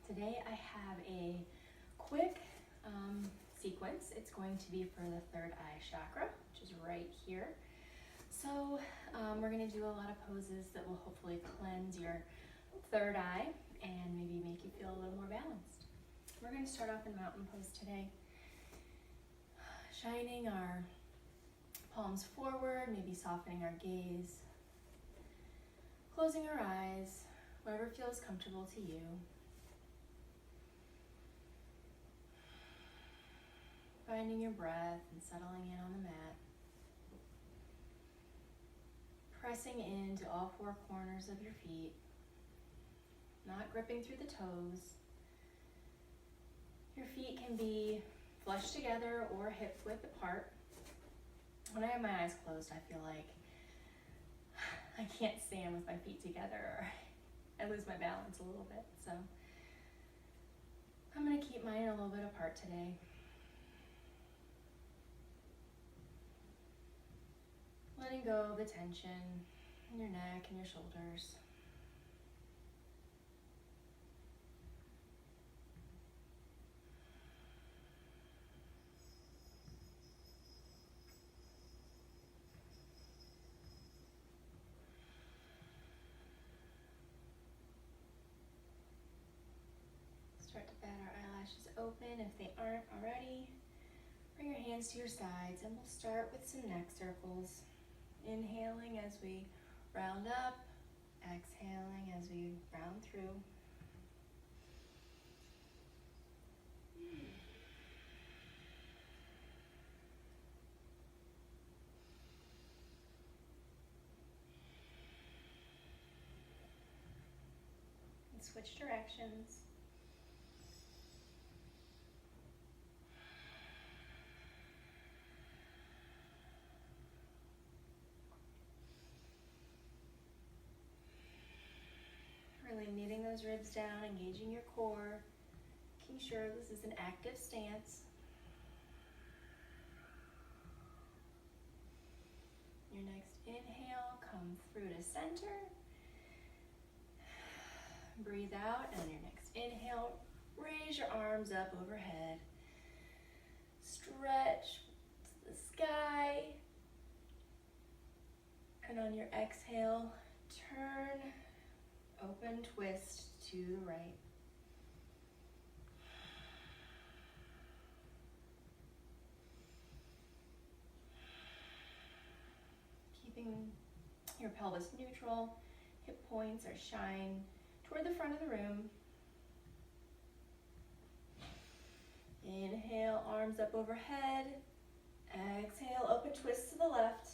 Today I have a quick sequence. It's going to be for the third eye chakra, which is right here. So we're going to do a lot of poses that will hopefully cleanse your third eye and maybe make you feel a little more balanced. We're going to start off in mountain pose today, shining our palms forward, maybe softening our gaze, closing our eyes, whatever feels comfortable to you. Finding your breath and settling in on the mat. Pressing into all four corners of your feet, not gripping through the toes. Your feet can be flush together or hip width apart. When I have my eyes closed, I feel like I can't stand with my feet together, or I lose my balance a little bit. So I'm going to keep mine a little bit apart today. Letting go of the tension in your neck and your shoulders. Start to bat our eyelashes open if they aren't already. Bring your hands to your sides and we'll start with some neck circles. Inhaling as we round up, exhaling as we round through. And switch directions. Really knitting those ribs down, engaging your core, making sure this is an active stance. Your next inhale, come through to center. Breathe out, and your next inhale, raise your arms up overhead. Stretch to the sky. And on your exhale, turn. Open, twist to the right. Keeping your pelvis neutral, hip points are shine toward the front of the room. Inhale, arms up overhead. Exhale, open twist to the left.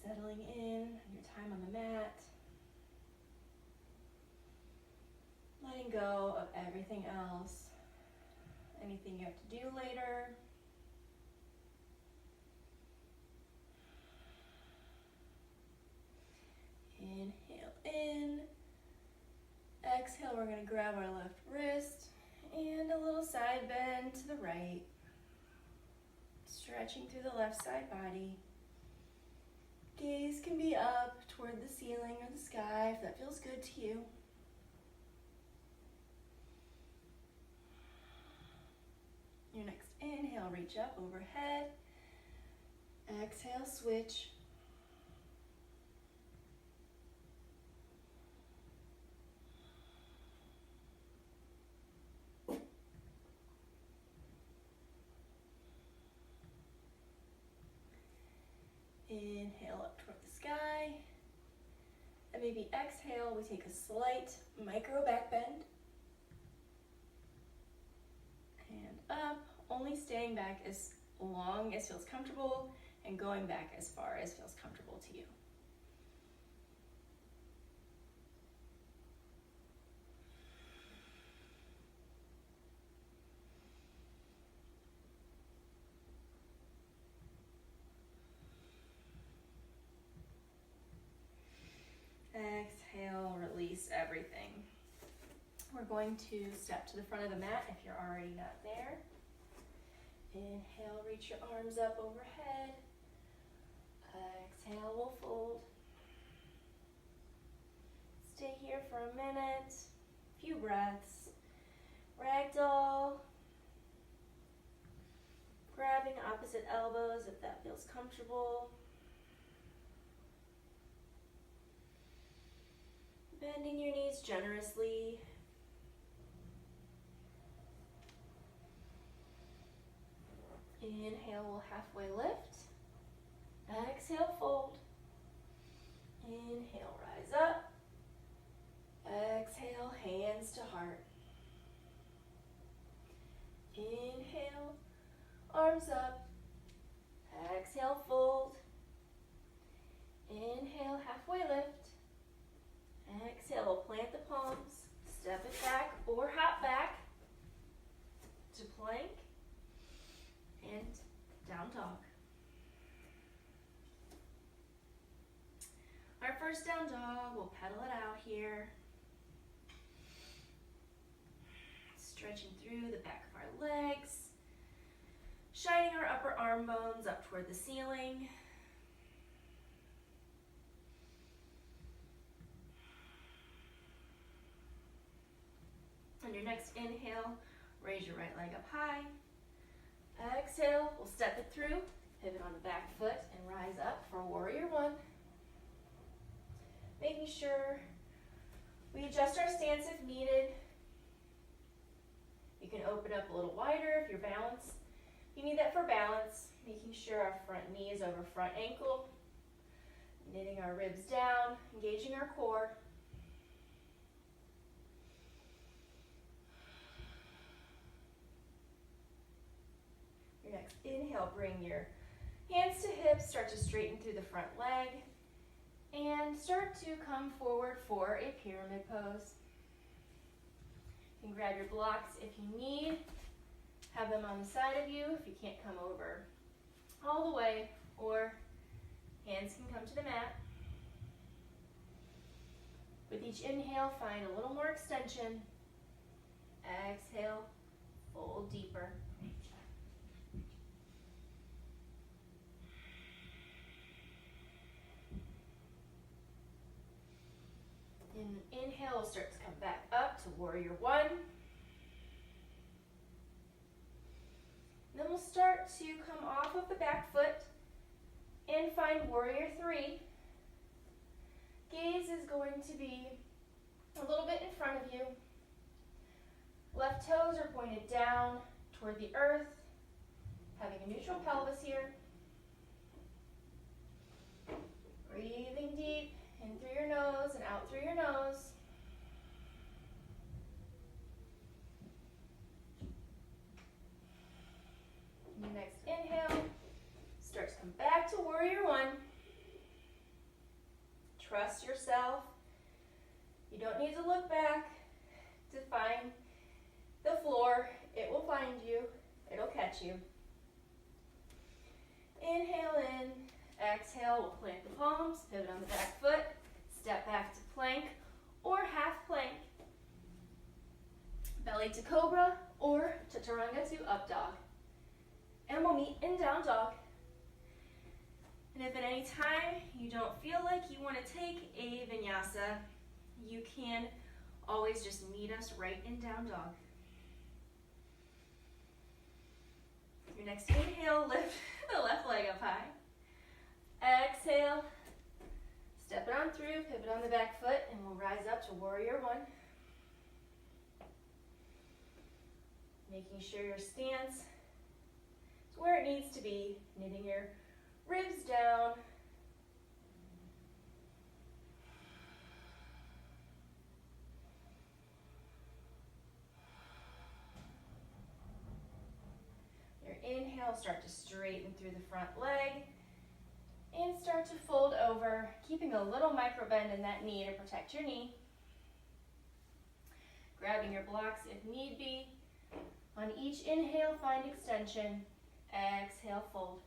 Settling in your time on the mat. Letting go of everything else. Anything you have to do later. Inhale in. Exhale, we're going to grab our left wrist and a little side bend to the right. Stretching through the left side body. Gaze can be up toward the ceiling or the sky if that feels good to you. Your next inhale, reach up overhead. Exhale, switch. Inhale up toward the sky. And maybe exhale, we take a slight micro back bend. And up, only staying back as long as feels comfortable and going back as far as feels comfortable to you. Exhale, release everything. We're going to step to the front of the mat if you're already not there. Inhale, reach your arms up overhead. Exhale, we'll fold. Stay here for a minute, few breaths. Ragdoll. Grabbing opposite elbows if that feels comfortable. Bending your knees generously. Inhale, we'll halfway lift. Exhale, fold. Inhale, rise up. Exhale, hands to heart. Inhale, arms up. Exhale, fold. Inhale, halfway lift. Exhale, plant the palms. Step it back or hop back to plank and down dog. Our first down dog, we'll pedal it out here. Stretching through the back of our legs. Shining our upper arm bones up toward the ceiling. On your next inhale, raise your right leg up high. Exhale, we'll step it through, pivot on the back foot, and rise up for warrior one. Making sure we adjust our stance if needed. You can open up a little wider if you're balanced. You need that for balance, making sure our front knee is over front ankle, knitting our ribs down, engaging our core. Your next inhale, bring your hands to hips, start to straighten through the front leg, and start to come forward for a pyramid pose. You can grab your blocks if you need. Have them on the side of you if you can't come over all the way, or hands can come to the mat. With each inhale, find a little more extension. Exhale, fold deeper. Inhale, we'll start to come back up to warrior one. Then we'll start to come off of the back foot and find warrior three. Gaze is going to be a little bit in front of you. Left toes are pointed down toward the earth, having a neutral pelvis here. Breathing deep in through your nose and out through your nose. Your next inhale, start to come back to warrior one. Trust yourself. You don't need to look back to find the floor. It will find you. It'll catch you. Inhale in. Exhale, we'll plant the palms, pivot on the back foot, step back to plank or half plank. Belly to cobra or chaturanga to up dog. And we'll meet in down dog. And if at any time you don't feel like you want to take a vinyasa, you can always just meet us right in down dog. Your next inhale, lift the left leg up high. Exhale, step it on through, pivot on the back foot, and we'll rise up to warrior one. Making sure your stance is where it needs to be, knitting your ribs down. Your inhale, start to straighten through the front leg. And start to fold over, keeping a little micro bend in that knee to protect your knee. Grabbing your blocks if need be. On each inhale, find extension. Exhale, fold.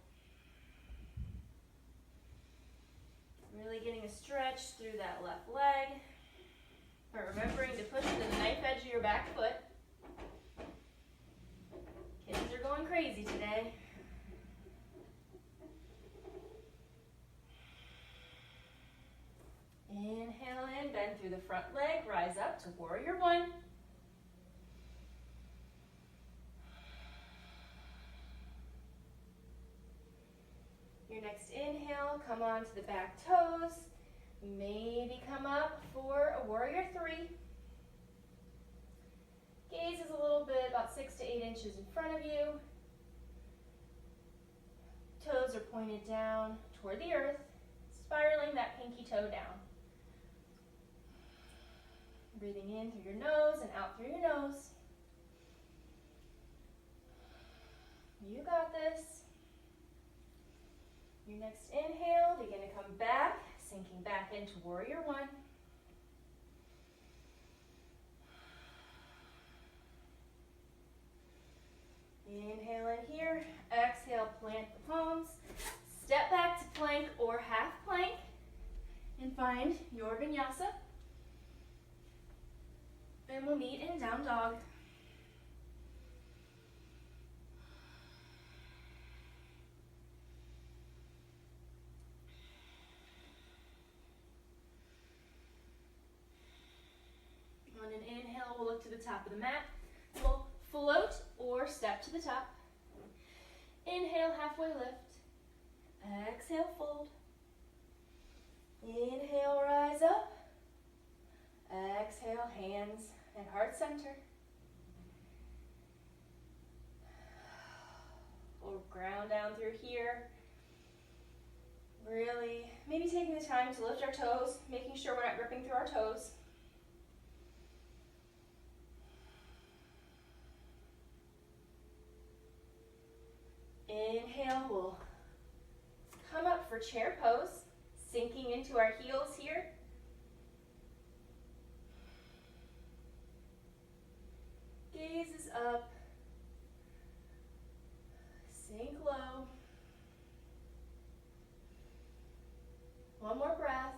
Really getting a stretch through that left leg. But remembering to push into the knife edge of your back foot. Kittens are going crazy today. Inhale in, bend through the front leg, rise up to warrior one. Your next inhale, come onto the back toes. Maybe come up for a warrior three. Gaze is a little bit, about 6 to 8 inches in front of you. Toes are pointed down toward the earth, spiraling that pinky toe down. Breathing in through your nose and out through your nose. You got this. Your next inhale, begin to come back, sinking back into warrior one. Inhale in here, exhale, plant the palms, step back to plank or half plank, and find your vinyasa. Then we'll meet in down dog. On an inhale, we'll look to the top of the mat. We'll float or step to the top. Inhale, halfway lift. Exhale, fold. Inhale, rise up. Exhale, hands and heart center. We'll ground down through here. Really, maybe taking the time to lift our toes, making sure we're not gripping through our toes. Inhale, we'll come up for chair pose, sinking into our heels here. Gaze is up, sink low. One more breath.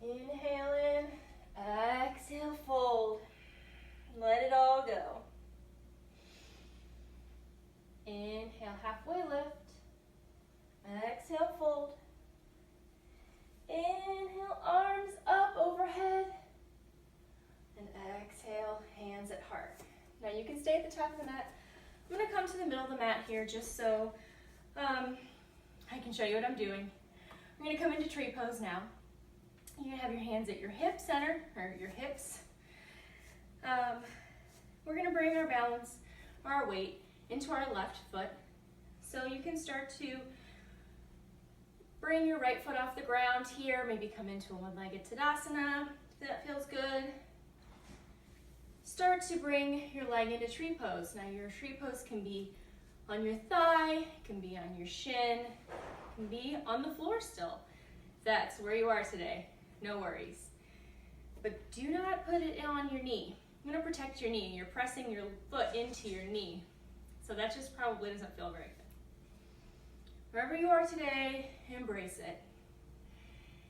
Inhale in, exhale, fold. Let it all go. Inhale, halfway lift. Exhale, fold. Inhale, arms up overhead. And exhale, hands at heart. Now you can stay at the top of the mat. I'm going to come to the middle of the mat here just so I can show you what I'm doing. I'm going to come into tree pose now. You're going to have your hands at your hip center, or your hips. We're going to bring our balance, our weight, into our left foot. So you can start to bring your right foot off the ground here, maybe come into a one-legged Tadasana, if that feels good. Start to bring your leg into tree pose. Now your tree pose can be on your thigh, it can be on your shin, it can be on the floor still. If that's where you are today, no worries. But do not put it on your knee. I'm gonna protect your knee. You're pressing your foot into your knee. So that just probably doesn't feel very good. Wherever you are today, embrace it.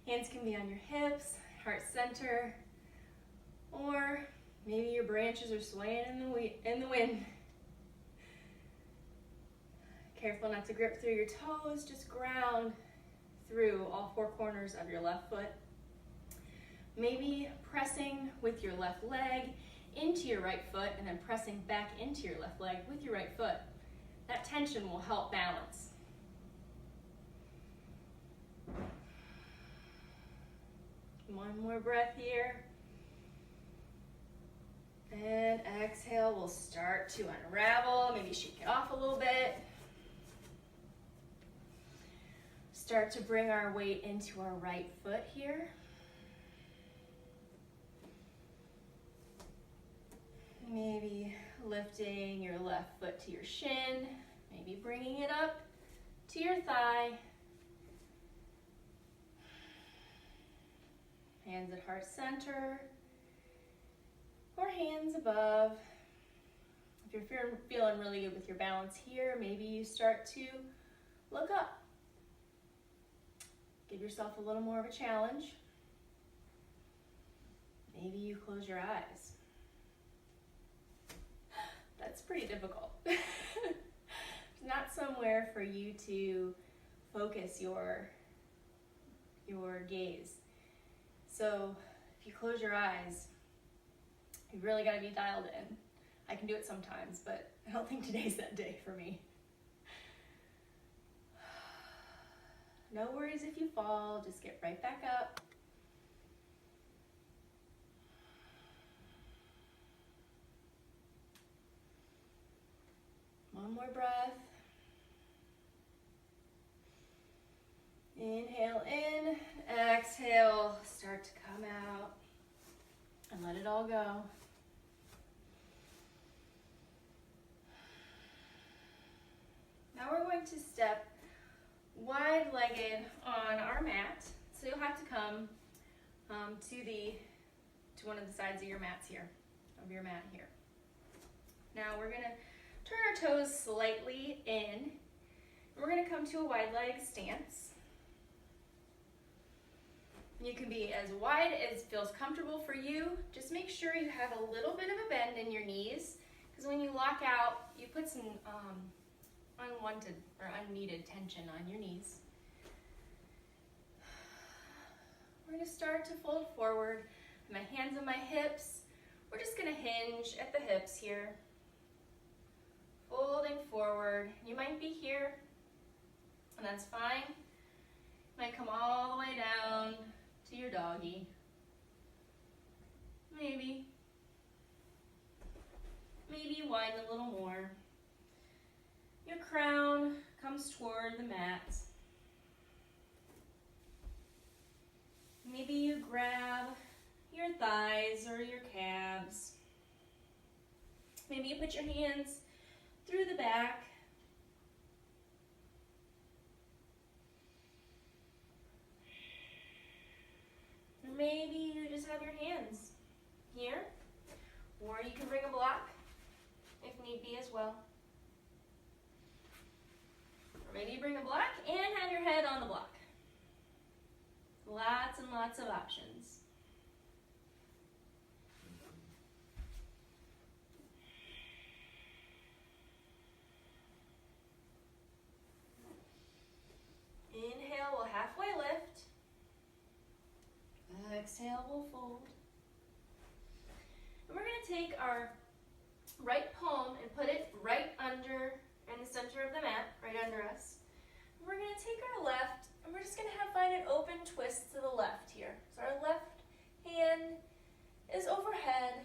Hands can be on your hips, heart center, or maybe your branches are swaying in the wind. Careful not to grip through your toes, just ground through all four corners of your left foot. Maybe pressing with your left leg into your right foot and then pressing back into your left leg with your right foot. That tension will help balance. One more breath here. And exhale, we'll start to unravel, maybe shake it off a little bit. Start to bring our weight into our right foot here. Maybe lifting your left foot to your shin, maybe bringing it up to your thigh. Hands at heart center, or hands above. If you're feeling really good with your balance here, maybe you start to look up. Give yourself a little more of a challenge. Maybe you close your eyes. That's pretty difficult. There's not somewhere for you to focus your gaze. So if you close your eyes, you've really got to be dialed in. I can do it sometimes, but I don't think today's that day for me. No worries if you fall, just get right back up. One more breath. Inhale in, exhale, start to come out, and let it all go. Now we're going to step wide-legged on our mat. So you'll have to come to one of the sides of your mats here, of your mat here. Now we're gonna turn our toes slightly in, and we're gonna come to a wide leg stance. You can be as wide as feels comfortable for you. Just make sure you have a little bit of a bend in your knees, because when you lock out, you put some unwanted or unneeded tension on your knees. We're going to start to fold forward. My hands on my hips. We're just going to hinge at the hips here. Folding forward. You might be here, and that's fine. You might come all the way down to your doggy. Maybe you widen a little more. Your crown comes toward the mat. Maybe you grab your thighs or your calves. Maybe you put your hands through the back. Or maybe you just have your hands here, or you can bring a block if need be as well. Or maybe you bring a block and have your head on the block. Lots and lots of options. Inhale, we'll halfway lift. Exhale, we'll fold. And we're going to take our right palm and put it right under, in the center of the mat, right under us. And we're going to take our left, and we're just going to find an open twist to the left here. So our left hand is overhead,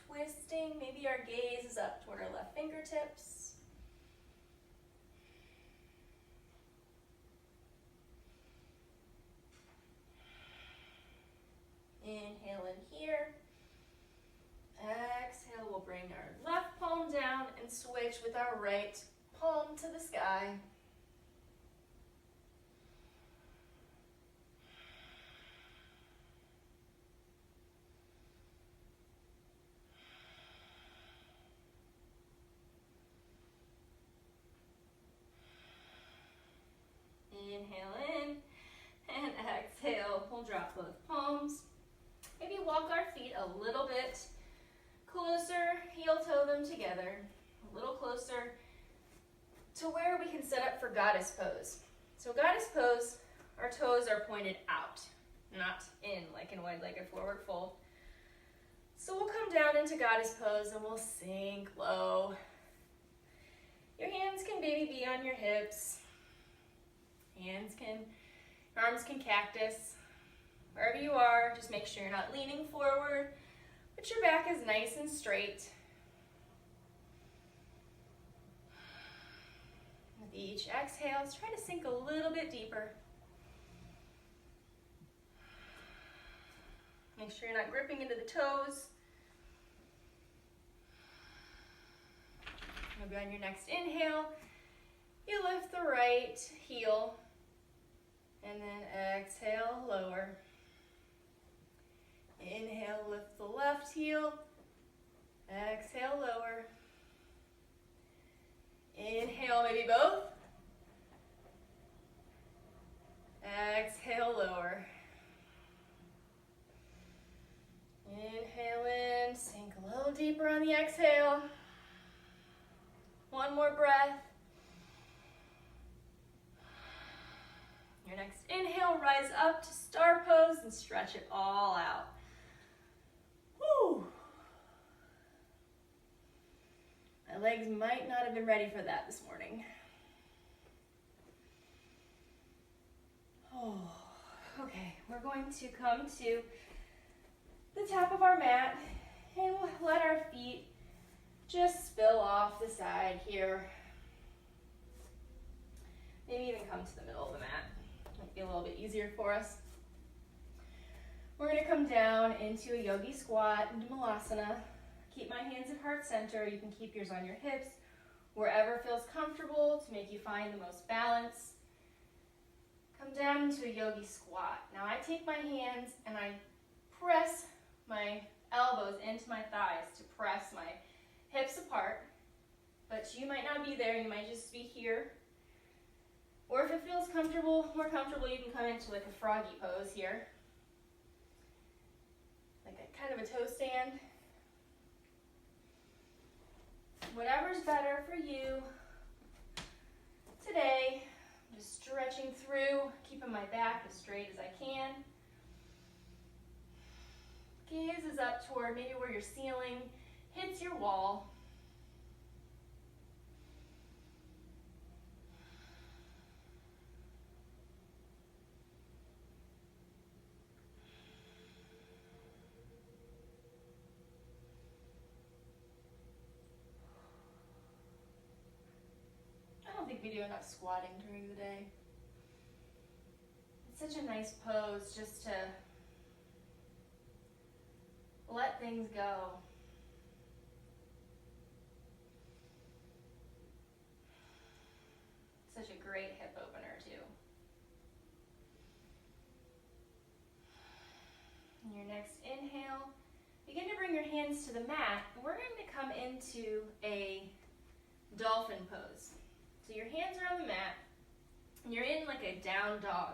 twisting. Maybe our gaze is up toward our left fingertips. Inhale in here. Exhale, we'll bring our left palm down and switch with our right palm to the sky. Inhale in and exhale. We'll drop both palms. Maybe walk our feet a little bit closer, heel toe them together, a little closer to where we can set up for goddess pose. So goddess pose, our toes are pointed out, not in, like in wide-legged forward fold. So we'll come down into goddess pose and we'll sink low. Your hands can maybe be on your hips. Your arms can cactus. Wherever you are, just make sure you're not leaning forward, but your back is nice and straight. With each exhale, let's try to sink a little bit deeper. Make sure you're not gripping into the toes. Maybe on your next inhale, you lift the right heel, and then exhale, lower. Inhale, lift the left heel. Exhale, lower. Inhale, maybe both. Exhale, lower. Inhale in, sink a little deeper on the exhale. next inhale, rise up to star pose and stretch it all out. Woo. My legs might not have been ready for that this morning. Oh, okay, we're going to come to the top of our mat and we'll let our feet just spill off the side here. Maybe even come to the middle of the mat. Might be a little bit easier for us. We're going to come down into a yogi squat, into malasana. Keep my hands at heart center. You can keep yours on your hips, wherever feels comfortable to make you find the most balance. Come down into a yogi squat. Now I take my hands and I press my elbows into my thighs to press my hips apart. But you might not be there, you might just be here. Or if it feels more comfortable, you can come into like a froggy pose here. Like a kind of a toe stand. Whatever's better for you today. I'm just stretching through, keeping my back as straight as I can. Gaze is up toward maybe where your ceiling hits your wall. I don't think we do enough squatting during the day. It's such a nice pose just to let things go. Such a great hip opener too. And your next inhale, begin to bring your hands to the mat. And we're going to come into a dolphin pose. So your hands are on the mat, and you're in like a down dog.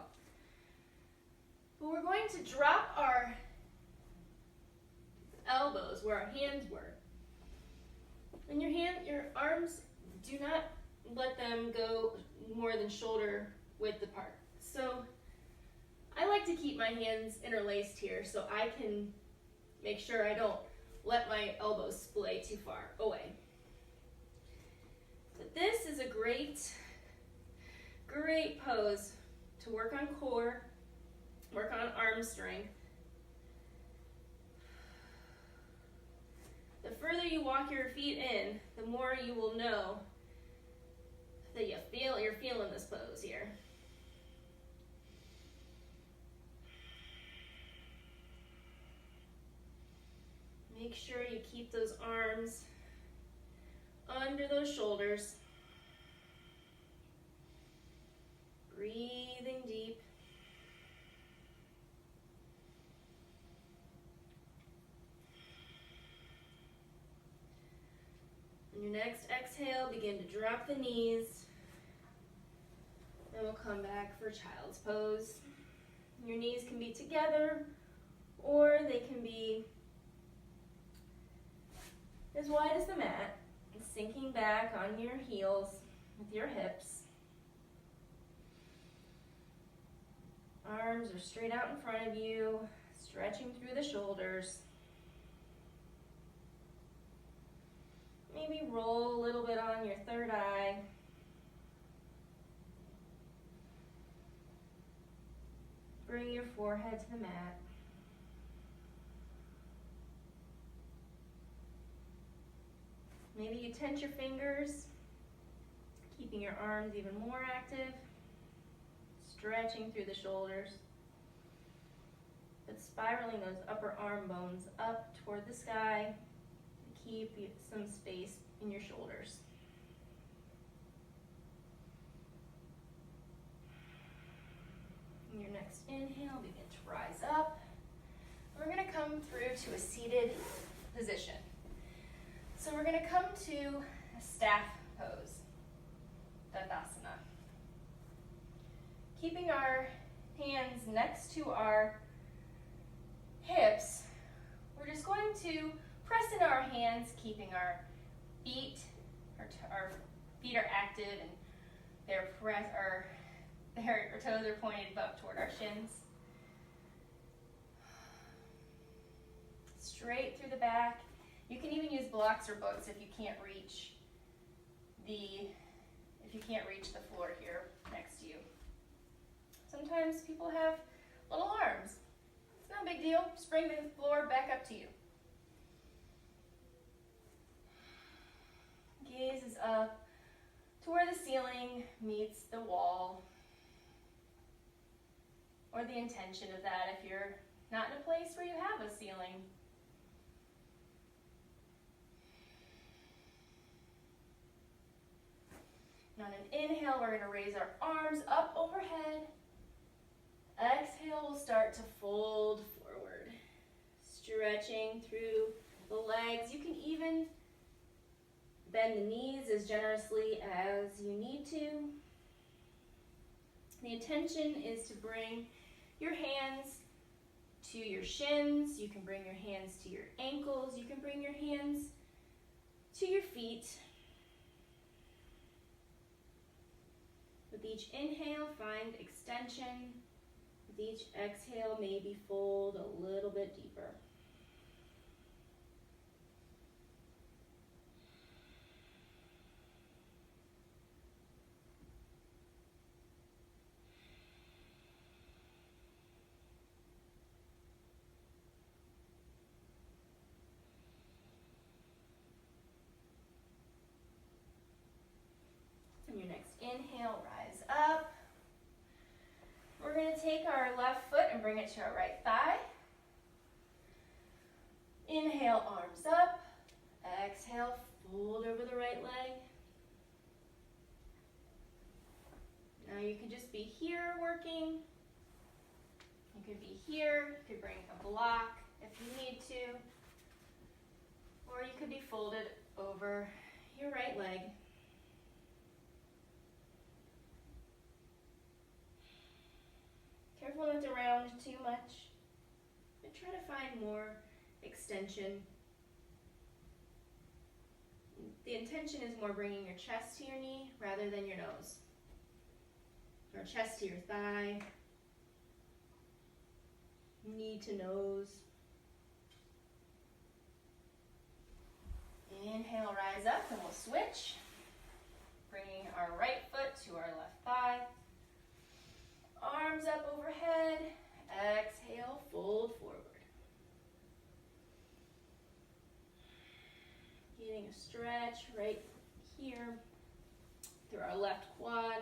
But we're going to drop our elbows where our hands were. And your arms, do not let them go more than shoulder width apart. So I like to keep my hands interlaced here so I can make sure I don't let my elbows splay too far away. But this is a great pose to work on core, work on arm strength. The further you walk your feet in, the more you will know that you're feeling this pose here. Make sure you keep those arms under those shoulders. Breathing deep. On your next exhale, begin to drop the knees. Then we'll come back for child's pose. Your knees can be together or they can be as wide as the mat, sinking back on your heels with your hips. Arms are straight out in front of you, stretching through the shoulders. Maybe roll a little bit on your third eye. Bring your forehead to the mat. Maybe you tense your fingers, keeping your arms even more active, stretching through the shoulders, but spiraling those upper arm bones up toward the sky to keep some space in your shoulders. In your next inhale, begin to rise up. We're going to come through to a seated position. So we're going to come to a staff pose, Dandasana. Keeping our hands next to our hips, we're just going to press into our hands, keeping our feet are active and they're Our toes are pointed up toward our shins. Straight through the back. You can even use blocks or books if you can't reach the floor here next to you. Sometimes people have little arms. It's no big deal. Just bring the floor back up to you. Gaze is up to where the ceiling meets the wall, or the intention of that if you're not in a place where you have a ceiling. On an inhale, we're going to raise our arms up overhead. Exhale, we'll start to fold forward, stretching through the legs. You can even bend the knees as generously as you need to. The intention is to bring your hands to your shins. You can bring your hands to your ankles. You can bring your hands to your feet. With each inhale, find extension. With each exhale, maybe fold a little bit deeper. On your next inhale, rise up. We're going to take our left foot and bring it to our right thigh. Inhale, arms up. Exhale, fold over the right leg. Now you can just be here working. You could be here. You could bring a block if you need to. Or you could be folded over your right leg. Careful not to round too much, but try to find more extension. The intention is more bringing your chest to your knee rather than your nose, or chest to your thigh, knee to nose. Inhale, rise up, and we'll switch, bringing our right foot to our left thigh. Arms up overhead. Exhale, fold forward. Getting a stretch right here through our left quad.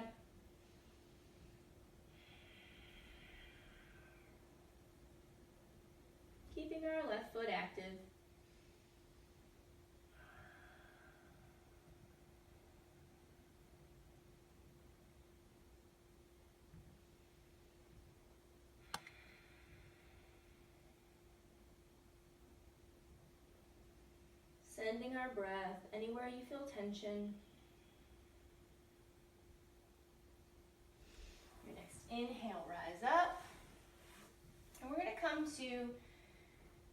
Keeping our left foot active. Sending our breath anywhere you feel tension. Your next inhale, rise up. And we're going to come to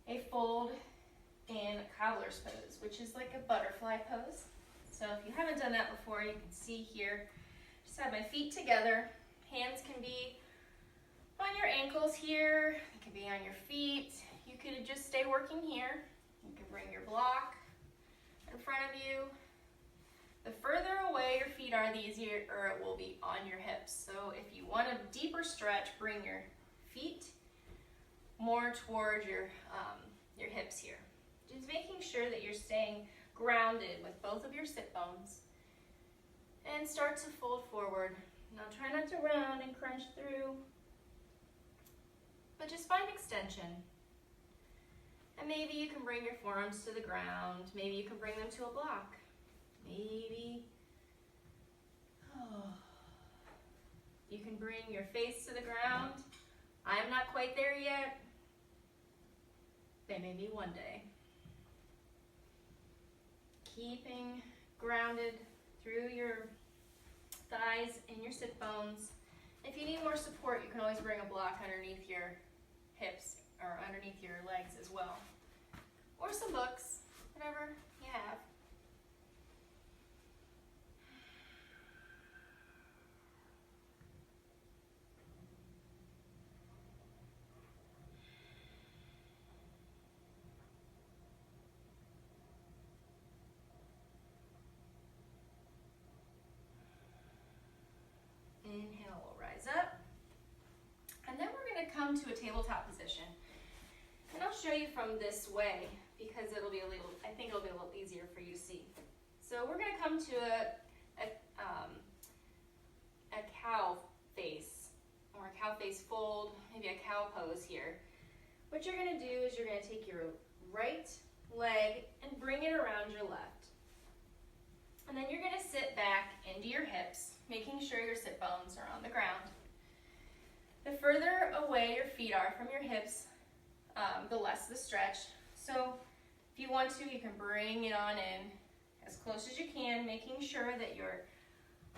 a fold and cobbler's pose, which is like a butterfly pose. So if you haven't done that before, you can see here, just have my feet together. Hands can be on your ankles here. It can be on your feet. You could just stay working here. You can bring your block in front of you. The further away your feet are, the easier it will be on your hips. So if you want a deeper stretch, bring your feet more towards your hips here. Just making sure that you're staying grounded with both of your sit bones. And start to fold forward. Now try not to round and crunch through, but just find extension. And maybe you can bring your forearms to the ground. Maybe you can bring them to a block. Maybe you can bring your face to the ground. I'm not quite there yet. But maybe one day. Keeping grounded through your thighs and your sit bones. If you need more support, you can always bring a block underneath your hips or underneath your legs as well. Or some books, whatever you have. come to a tabletop position. And I'll show you from this way because I think it'll be a little easier for you to see. So we're gonna come to a cow face, or a cow face fold, maybe a cow pose here. What you're gonna do is you're gonna take your right leg and bring it around your left. And then you're gonna sit back into your hips, making sure your sit bones are on the ground. The further away your feet are from your hips, the less the stretch. So if you want to, you can bring it on in as close as you can, making sure that your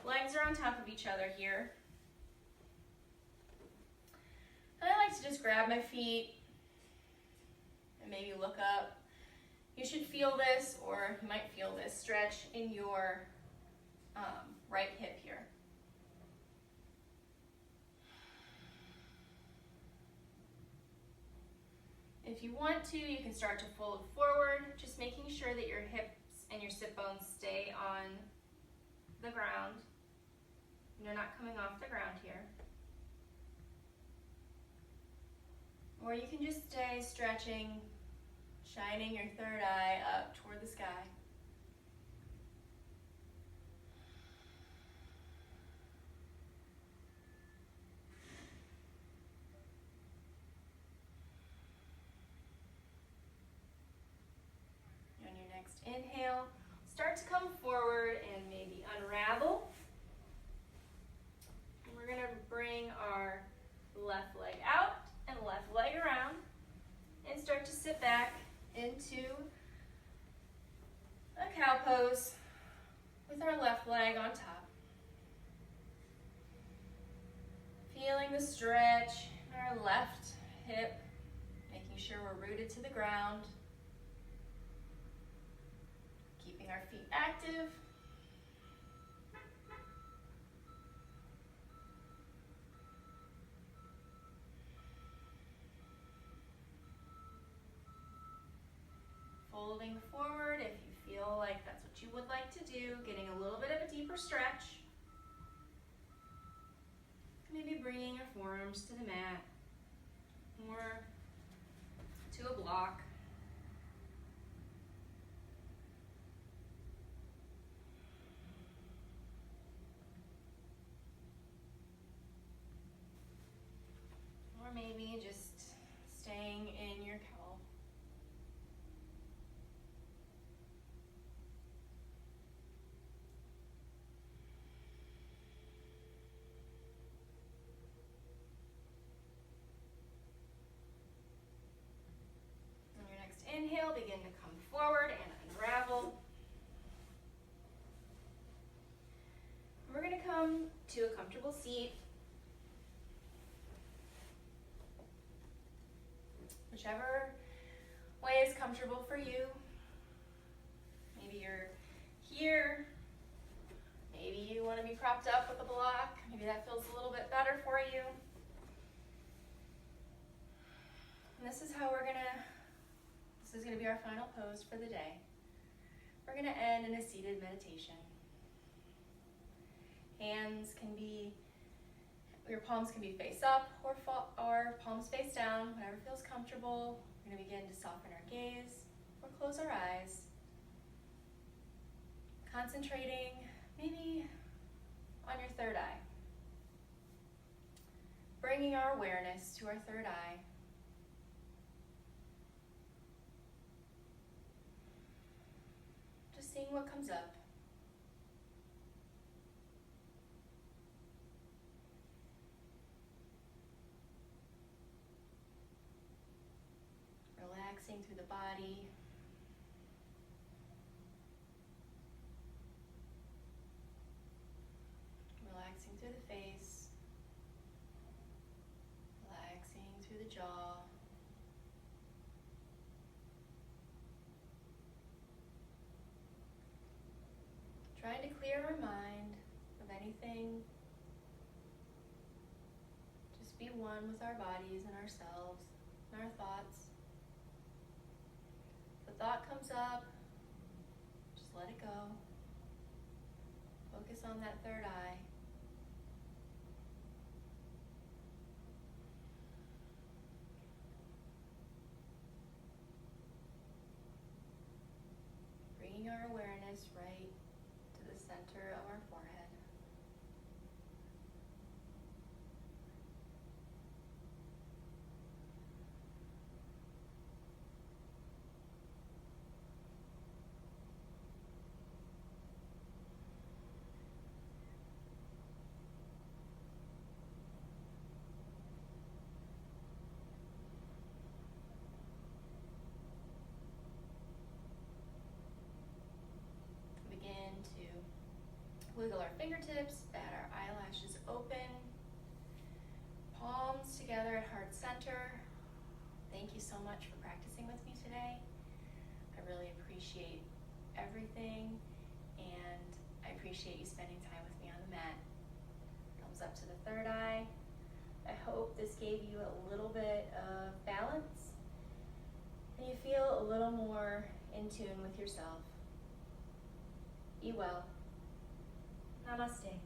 legs are on top of each other here. And I like to just grab my feet and maybe look up. You should feel this, or you might feel this stretch in your right hip here. If you want to, you can start to fold forward, just making sure that your hips and your sit bones stay on the ground. You're not coming off the ground here. Or you can just stay stretching, shining your third eye up toward the sky. On your next inhale, start to come forward and maybe unravel. And we're gonna bring our left leg out and left leg around and start to sit back into a cow pose with our left leg on top. Feeling the stretch in our left hip, making sure we're rooted to the ground. Keeping our feet active. Folding forward if you feel like that's what you would like to do, getting a little bit of a deeper stretch. Maybe bringing your forearms to the mat or to a block. Or maybe just staying in your cow. On your next inhale, begin to come forward and unravel. We're going to come to a comfortable seat. Whichever way is comfortable for you. Maybe you're here. Maybe you want to be propped up with a block. Maybe that feels a little bit better for you. And this is going to be our final pose for the day. We're going to end in a seated meditation. Your palms can be face up or palms face down, whatever feels comfortable. We're going to begin to soften our gaze or close our eyes. Concentrating maybe on your third eye. Bringing our awareness to our third eye. Just seeing what comes up. Relaxing through the body. Relaxing through the face. Relaxing through the jaw. Trying to clear our mind of anything. Just be one with our bodies and ourselves and our thoughts. If a thought comes up, just let it go. Focus on that third eye. eyes right to the center of our forehead. Begin to wiggle our fingertips, bat our eyelashes open, palms together at heart center. Thank you so much for practicing with me today. I really appreciate everything, and I appreciate you spending time with me on the mat. Thumbs up to the third eye. I hope this gave you a little bit of balance and you feel a little more in tune with yourself. Be well. Namaste.